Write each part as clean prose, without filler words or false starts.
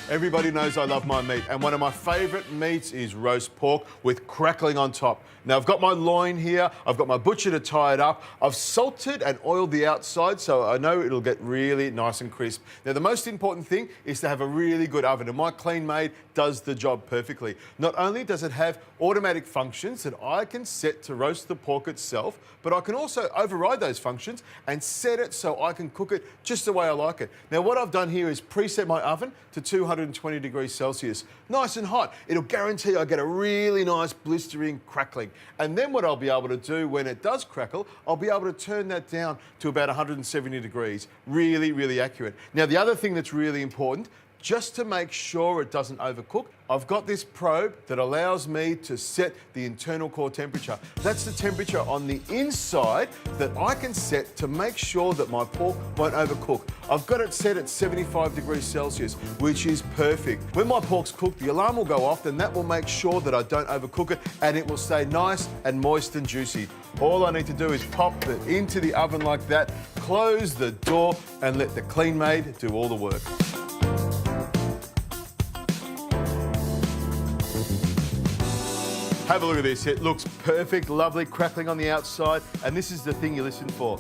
Everybody knows I love my meat, and one of my favourite meats is roast pork with crackling on top. Now, I've got my loin here, I've got my butcher to tie it up, I've salted and oiled the outside so I know it'll get really nice and crisp. Now, the most important thing is to have a really good oven, and my Kleenmaid does the job perfectly. Not only does it have automatic functions that I can set to roast the pork itself, but I can also override those functions and set it so I can cook it just the way I like it. Now, what I've done here is preset my oven to 220 degrees Celsius. Nice and hot. It'll guarantee I get a really nice blistering crackling. And then what I'll be able to do when it does crackle, I'll be able to turn that down to about 170 degrees. Really, really accurate. Now, the other thing that's really important, just to make sure it doesn't overcook, I've got this probe that allows me to set the internal core temperature. That's the temperature on the inside that I can set to make sure that my pork won't overcook. I've got it set at 75 degrees Celsius, which is perfect. When my pork's cooked, the alarm will go off, and that will make sure that I don't overcook it, and it will stay nice and moist and juicy. All I need to do is pop it into the oven like that, close the door, and let the Kleenmaid do all the work. Have a look at this. It looks perfect, lovely, crackling on the outside, and this is the thing you listen for.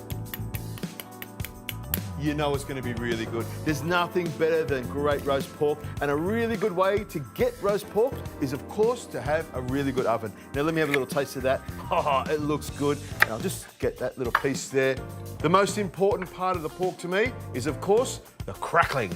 You know it's going to be really good. There's nothing better than great roast pork, and a really good way to get roast pork is, of course, to have a really good oven. Now, let me have a little taste of that. Oh, it looks good. And I'll just get that little piece there. The most important part of the pork to me is, of course, the crackling.